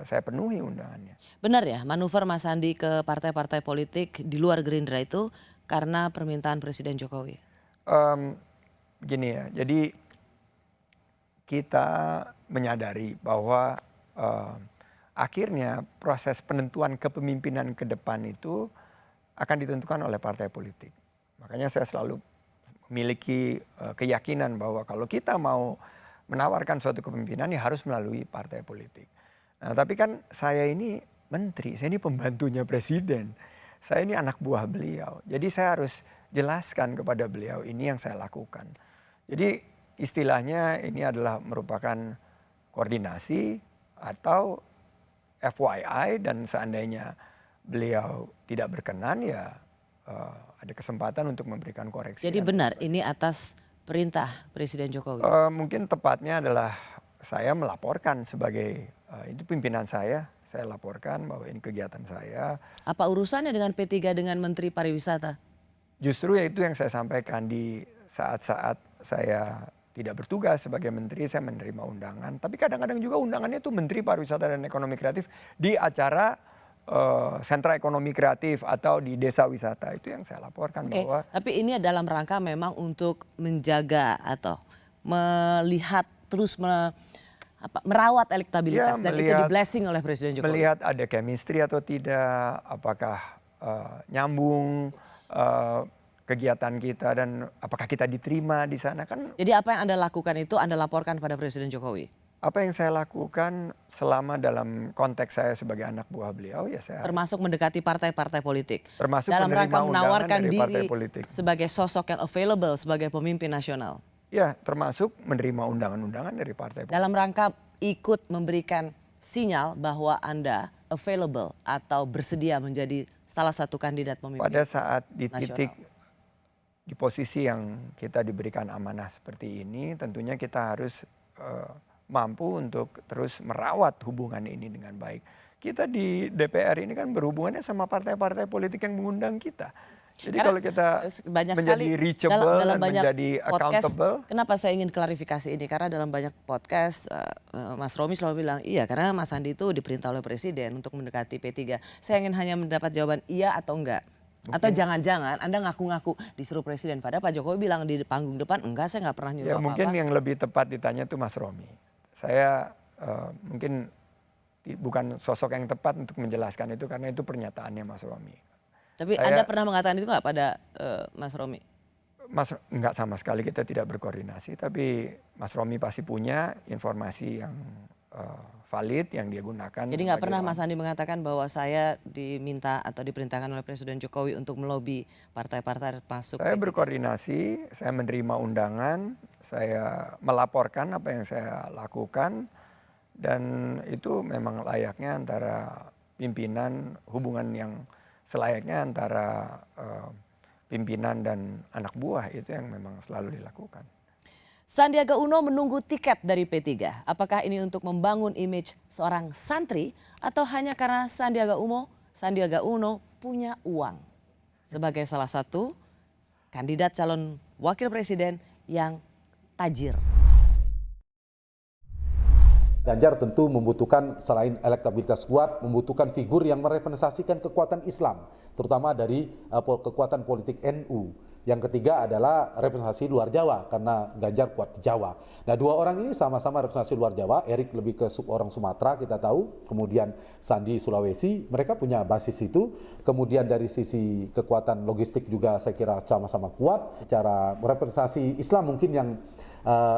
saya penuhi undangannya. Benar ya, manuver Mas Sandi ke partai-partai politik di luar Gerindra itu karena permintaan Presiden Jokowi? Gini ya, jadi kita menyadari bahwa akhirnya proses penentuan kepemimpinan ke depan itu akan ditentukan oleh partai politik. Makanya saya selalu memiliki keyakinan bahwa kalau kita mau menawarkan suatu kepemimpinan ya harus melalui partai politik. Nah, tapi kan saya ini menteri, saya ini pembantunya presiden. Saya ini anak buah beliau. Jadi saya harus jelaskan kepada beliau ini yang saya lakukan. Jadi istilahnya ini adalah merupakan koordinasi atau FYI, dan seandainya beliau tidak berkenan ya ada kesempatan untuk memberikan koreksi. Jadi benar ini atas perintah Presiden Jokowi? Mungkin tepatnya adalah saya melaporkan sebagai itu pimpinan saya laporkan bahwa ini kegiatan saya. Apa urusannya dengan P3 dengan Menteri Pariwisata? Justru ya itu yang saya sampaikan di saat-saat saya tidak bertugas sebagai menteri, saya menerima undangan. Tapi kadang-kadang juga undangannya itu Menteri Pariwisata dan Ekonomi Kreatif di acara sentra ekonomi kreatif atau di desa wisata. Itu yang saya laporkan bahwa. Tapi ini dalam rangka memang untuk menjaga atau melihat terus merawat elektabilitas Ya, dan itu di blessing oleh Presiden Jokowi? Melihat ada chemistry atau tidak, apakah nyambung kegiatan kita dan apakah kita diterima di sana kan. Jadi apa yang Anda lakukan itu Anda laporkan pada Presiden Jokowi? Apa yang saya lakukan selama dalam konteks saya sebagai anak buah beliau ya saya. Termasuk mendekati partai-partai politik. Termasuk dalam menerima rangka menawarkan undangan dari partai diri politik. sebagai sosok yang available sebagai pemimpin nasional. Ya, termasuk menerima undangan-undangan dari partai politik. Dalam rangka ikut memberikan sinyal bahwa Anda available atau bersedia menjadi salah satu kandidat pemimpin Pada saat di nasional. titik di posisi yang kita diberikan amanah seperti ini, tentunya kita harus mampu untuk terus merawat hubungan ini dengan baik. Kita di DPR ini kan berhubungannya sama partai-partai politik yang mengundang kita. Jadi Karena kalau kita banyak menjadi sekali reachable dalam dan banyak menjadi podcast, accountable. kenapa saya ingin klarifikasi ini? Karena dalam banyak podcast Mas Romi selalu bilang, iya karena Mas Sandi itu diperintah oleh Presiden untuk mendekati P3. Saya ingin hanya mendapat jawaban iya atau enggak. Atau jangan-jangan Anda ngaku-ngaku disuruh Presiden. Padahal Pak Jokowi bilang di panggung depan, enggak saya nggak pernah nyuruh Ya apa-apa. mungkin yang lebih tepat ditanya itu Mas Romi. Saya mungkin bukan sosok yang tepat untuk menjelaskan itu karena itu pernyataannya Mas Romi. Tapi Anda pernah mengatakan itu nggak pada Mas Romi? Mas enggak sama sekali kita tidak berkoordinasi, tapi Mas Romi pasti punya informasi yang valid yang dia gunakan. Jadi nggak pernah Mas Sandi mengatakan bahwa saya diminta atau diperintahkan oleh Presiden Jokowi untuk melobi partai-partai masuk. Saya berkoordinasi, saya menerima undangan, saya melaporkan apa yang saya lakukan dan itu memang layaknya antara pimpinan, hubungan yang selayaknya antara pimpinan dan anak buah itu yang memang selalu dilakukan. Sandiaga Uno menunggu tiket dari P3. Apakah ini untuk membangun image seorang santri atau hanya karena Sandiaga Uno punya uang sebagai salah satu kandidat calon wakil presiden yang tajir? Ganjar tentu membutuhkan selain elektabilitas kuat, membutuhkan figur yang merepresentasikan kekuatan Islam, terutama dari kekuatan politik NU. Yang ketiga adalah representasi luar Jawa, karena Ganjar kuat di Jawa. Nah, dua orang ini sama-sama representasi luar Jawa. Erik lebih ke orang Sumatera, kita tahu. Kemudian Sandi Sulawesi, mereka punya basis itu. Kemudian dari sisi kekuatan logistik juga saya kira sama-sama kuat. Secara representasi Islam mungkin yang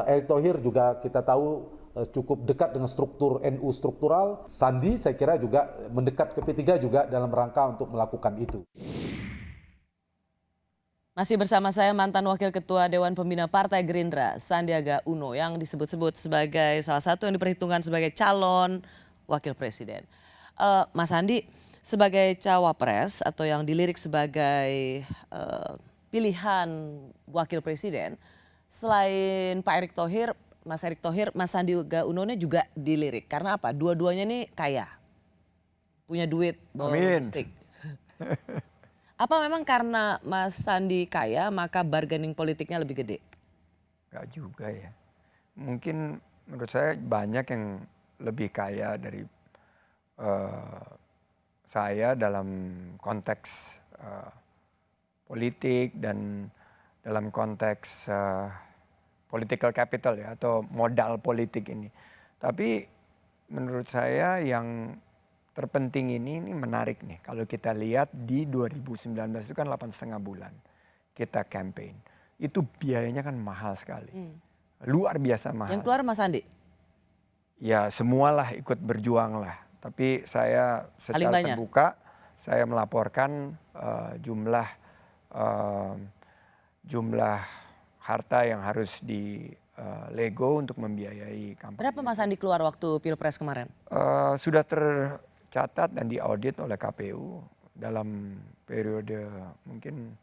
Erick Thohir juga kita tahu cukup dekat dengan struktur NU struktural. Sandi saya kira juga mendekat ke P3 juga dalam rangka untuk melakukan itu. Masih bersama saya mantan Wakil Ketua Dewan Pembina Partai Gerindra, Sandiaga Uno, yang disebut-sebut sebagai salah satu yang diperhitungkan sebagai calon Wakil Presiden. Mas Sandi, sebagai cawapres atau yang dilirik sebagai pilihan Wakil Presiden, selain Pak Erick Thohir, Mas Erick Thohir, Mas Sandiaga Uno juga dilirik. Karena apa? Dua-duanya nih kaya, punya duit, bawa logistik. Apa memang karena Mas Sandi kaya maka bargaining politiknya lebih gede? Enggak juga ya. Mungkin menurut saya banyak yang lebih kaya dari saya dalam konteks politik dan dalam konteks political capital ya atau modal politik ini. Tapi menurut saya yang terpenting ini menarik nih. Kalau kita lihat di 2019 itu kan 8,5 bulan kita campaign. Itu biayanya kan mahal sekali. Luar biasa mahal. Yang keluar Mas Sandi? Ya semualah ikut berjuang lah. Tapi saya secara terbuka saya melaporkan jumlah harta yang harus di Lego untuk membiayai kampanye. Berapa Mas Sandi keluar waktu Pilpres kemarin? Sudah tercatat dan diaudit oleh KPU dalam periode mungkin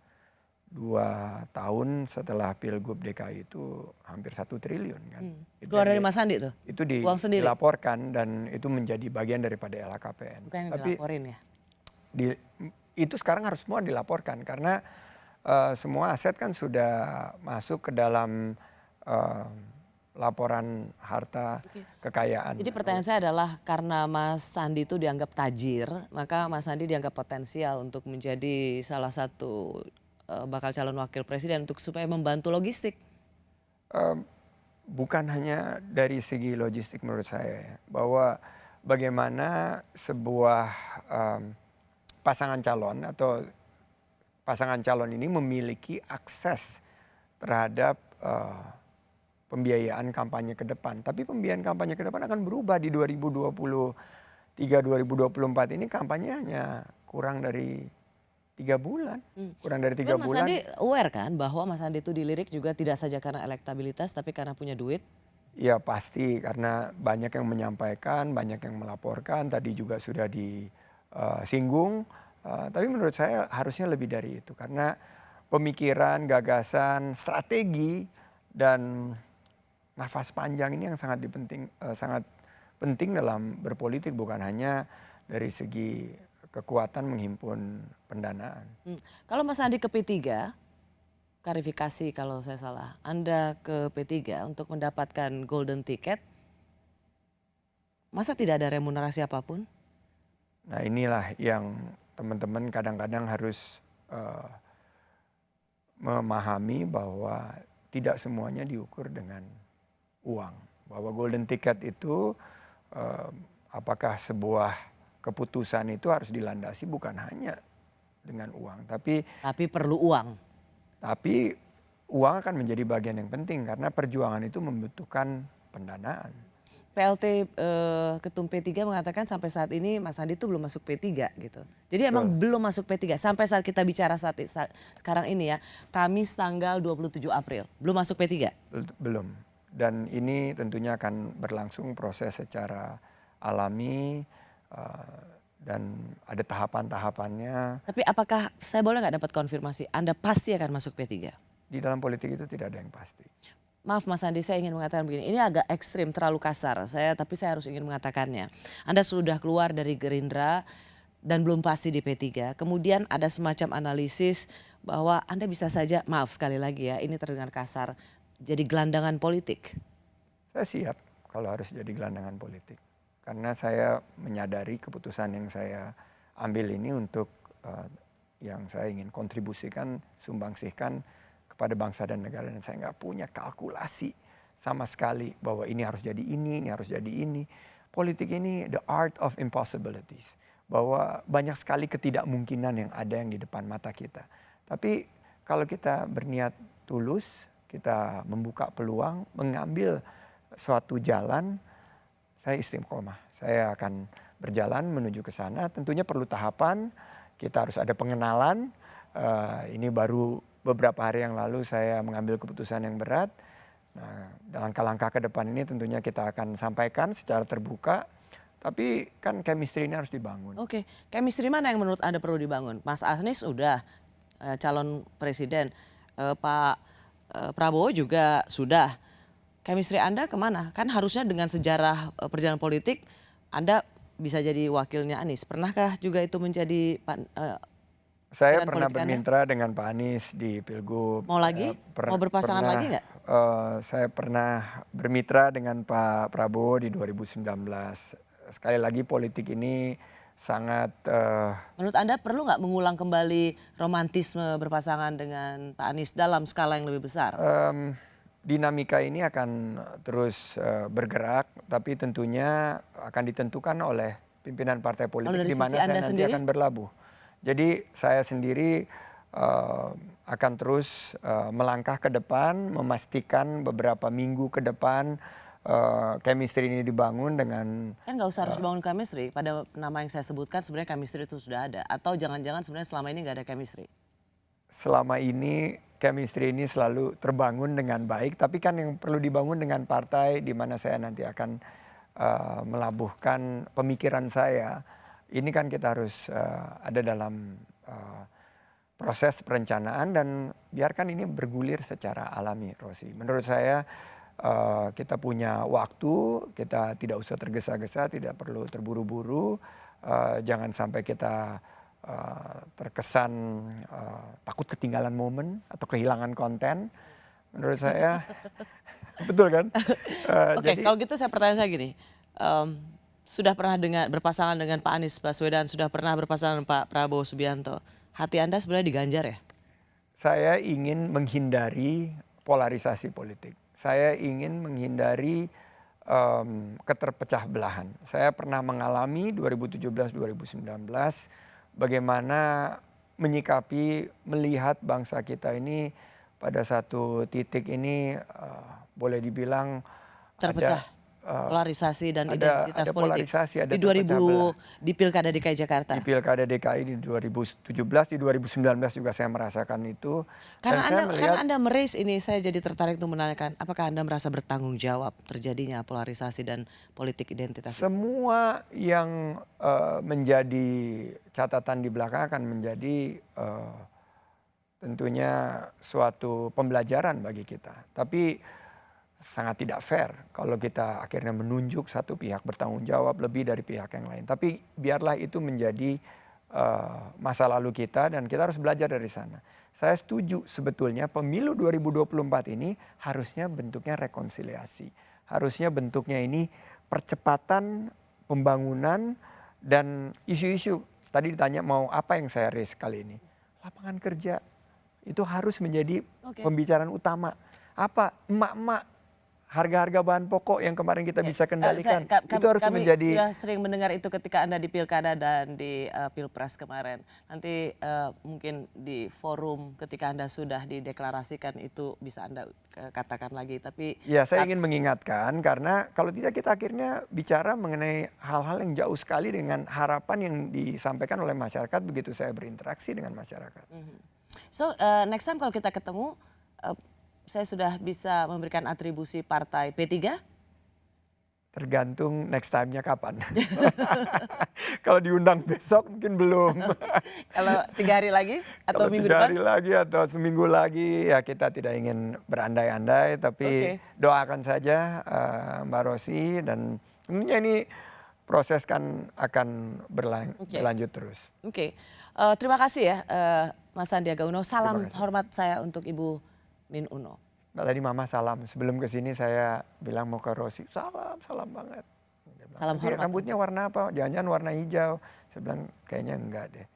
2 tahun setelah Pilgub DKI itu hampir 1 triliun kan. Keluar dari Mas Sandi tuh? Itu uang sendiri? Dilaporkan dan itu menjadi bagian daripada LHKPN. Bukan yang tapi dilaporin ya? Itu sekarang harus semua dilaporkan karena semua aset kan sudah masuk ke dalam laporan harta kekayaan. Jadi pertanyaan saya adalah karena Mas Sandi itu dianggap tajir, maka Mas Sandi dianggap potensial untuk menjadi salah satu bakal calon wakil presiden untuk supaya membantu logistik. bukan hanya dari segi logistik menurut saya, ya, bahwa bagaimana sebuah pasangan calon atau pasangan calon ini memiliki akses terhadap pembiayaan kampanye ke depan. Tapi pembiayaan kampanye ke depan akan berubah di 2023-2024 ini, kampanye hanya kurang dari 3 bulan. Kurang dari 3 bulan. Mas Andi aware kan bahwa Mas Andi itu dilirik juga tidak saja karena elektabilitas tapi karena punya duit? Ya pasti, karena banyak yang menyampaikan, banyak yang melaporkan, tadi juga sudah disinggung. Tapi menurut saya harusnya lebih dari itu, karena pemikiran, gagasan, strategi, dan nafas panjang ini yang sangat penting dalam berpolitik, bukan hanya dari segi kekuatan menghimpun pendanaan. Kalau Mas Andi ke P3, klarifikasi kalau saya salah, Anda ke P3 untuk mendapatkan golden ticket, masa tidak ada remunerasi apapun? Nah inilah yang teman-teman kadang-kadang harus memahami bahwa tidak semuanya diukur dengan uang. Bahwa golden ticket itu apakah sebuah keputusan itu harus dilandasi bukan hanya dengan uang. Tapi perlu uang. Tapi uang akan menjadi bagian yang penting karena perjuangan itu membutuhkan pendanaan. PLT Ketum P3 mengatakan sampai saat ini Mas Andi itu belum masuk P3 gitu. Jadi emang belum masuk P3 sampai saat kita bicara sekarang ini ya, Kamis tanggal 27 April. Belum masuk P3? Belum. Dan ini tentunya akan berlangsung proses secara alami dan ada tahapan-tahapannya. Tapi apakah saya boleh nggak dapat konfirmasi Anda pasti akan masuk P3? Di dalam politik itu tidak ada yang pasti. Maaf Mas Andi, saya ingin mengatakan begini, ini agak ekstrim, terlalu kasar, tapi saya harus ingin mengatakannya. Anda sudah keluar dari Gerindra dan belum pasti di P3, kemudian ada semacam analisis bahwa Anda bisa saja, maaf sekali lagi ya, ini terdengar kasar, jadi gelandangan politik. Saya siap kalau harus jadi gelandangan politik. Karena saya menyadari keputusan yang saya ambil ini untuk yang saya ingin kontribusikan, sumbangsihkan pada bangsa dan negara, dan saya nggak punya kalkulasi sama sekali bahwa ini harus jadi ini harus jadi ini. Politik ini the art of impossibilities, bahwa banyak sekali ketidakmungkinan yang ada yang di depan mata kita. Tapi kalau kita berniat tulus, kita membuka peluang, mengambil suatu jalan, saya istiqomah. Saya akan berjalan menuju ke sana. Tentunya perlu tahapan, kita harus ada pengenalan. Ini baru beberapa hari yang lalu saya mengambil keputusan yang berat. Nah, langkah-langkah ke depan ini tentunya kita akan sampaikan secara terbuka. Tapi kan chemistry ini harus dibangun. Oke, chemistry mana yang menurut Anda perlu dibangun? Mas Anies udah calon presiden, Pak Prabowo juga sudah. Chemistry Anda kemana? Kan harusnya dengan sejarah perjalanan politik Anda bisa jadi wakilnya Anies. Pernahkah juga itu menjadi saya pernah bermitra dengan Pak Anies di Pilgub. Mau lagi? Mau berpasangan lagi nggak? Saya pernah bermitra dengan Pak Prabowo di 2019. Sekali lagi politik ini sangat... Menurut Anda perlu nggak mengulang kembali romantisme berpasangan dengan Pak Anies dalam skala yang lebih besar? Dinamika ini akan terus bergerak, tapi tentunya akan ditentukan oleh pimpinan partai politik di mana saya nanti akan berlabuh. Jadi saya sendiri akan terus melangkah ke depan, memastikan beberapa minggu ke depan chemistry ini dibangun dengan... Kan nggak usah harus bangun chemistry, pada nama yang saya sebutkan sebenarnya chemistry itu sudah ada. Atau jangan-jangan sebenarnya selama ini nggak ada chemistry? Selama ini chemistry ini selalu terbangun dengan baik, tapi kan yang perlu dibangun dengan partai di mana saya nanti akan melabuhkan pemikiran saya. Ini kan kita harus ada dalam proses perencanaan dan biarkan ini bergulir secara alami, Rosi. Menurut saya kita punya waktu, kita tidak usah tergesa-gesa, tidak perlu terburu-buru. Jangan sampai kita terkesan takut ketinggalan momen atau kehilangan konten. Menurut saya, betul kan? Oke, kalau gitu saya pertanyaan saya gini. Sudah pernah berpasangan dengan Pak Anies Baswedan, sudah pernah berpasangan dengan Pak Prabowo Subianto. Hati Anda sebenarnya diganjar ya? Saya ingin menghindari polarisasi politik. saya ingin menghindari keterpecah belahan. Saya pernah mengalami 2017-2019 bagaimana menyikapi, melihat bangsa kita ini pada satu titik ini boleh dibilang terpecah. Polarisasi dan identitas politik polarisasi, ada di Pilkada DKI Jakarta. Di Pilkada DKI di 2017, di 2019 juga saya merasakan itu. Karena Anda meraise ini, saya jadi tertarik untuk menanyakan, apakah Anda merasa bertanggung jawab terjadinya polarisasi dan politik identitas? Semua yang menjadi catatan di belakang akan menjadi tentunya suatu pembelajaran bagi kita. Tapi sangat tidak fair kalau kita akhirnya menunjuk satu pihak bertanggung jawab lebih dari pihak yang lain. Tapi biarlah itu menjadi masa lalu kita dan kita harus belajar dari sana. Saya setuju sebetulnya pemilu 2024 ini harusnya bentuknya rekonsiliasi. Harusnya bentuknya ini percepatan pembangunan dan isu-isu. Tadi ditanya mau apa yang saya raise kali ini. Lapangan kerja itu harus menjadi pembicaraan utama. Apa? Emak-emak. Harga-harga bahan pokok yang kemarin kita bisa kendalikan, itu harus menjadi. Sudah sering mendengar itu ketika Anda di Pilkada dan di Pilpres kemarin. Nanti mungkin di forum ketika Anda sudah dideklarasikan itu bisa Anda katakan lagi. Tapi ya saya ingin mengingatkan karena kalau tidak kita akhirnya bicara mengenai hal-hal yang jauh sekali dengan harapan yang disampaikan oleh masyarakat begitu saya berinteraksi dengan masyarakat. So next time kalau kita ketemu, saya sudah bisa memberikan atribusi partai P3? Tergantung next time-nya kapan. Kalau diundang besok mungkin belum. Kalau 3 hari lagi atau minggu depan? 3 hari lagi atau seminggu lagi ya kita tidak ingin berandai-andai. Tapi doakan saja Mbak Rosi dan tentunya ini proses kan akan berlanjut terus. Terima kasih ya Mas Sandiaga Uno. Salam hormat saya untuk Ibu Min Uno. Tadi Mama salam. Sebelum kesini saya bilang mau ke Rosi. Salam banget. Salam hormat. Rambutnya warna apa? Jangan-jangan warna hijau. Saya bilang kayaknya enggak deh.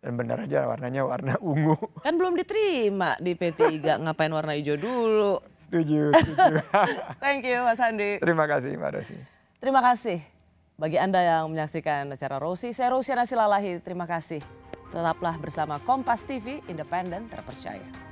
Dan benar aja warnanya warna ungu. Kan belum diterima di P3. Ngapain warna hijau dulu? Setuju. Thank you Mas Sandi. Terima kasih Mbak Rosi. Terima kasih. Bagi Anda yang menyaksikan acara Rosi, saya Rosiana Silalahi. Terima kasih. Tetaplah bersama Kompas TV, independen, terpercaya.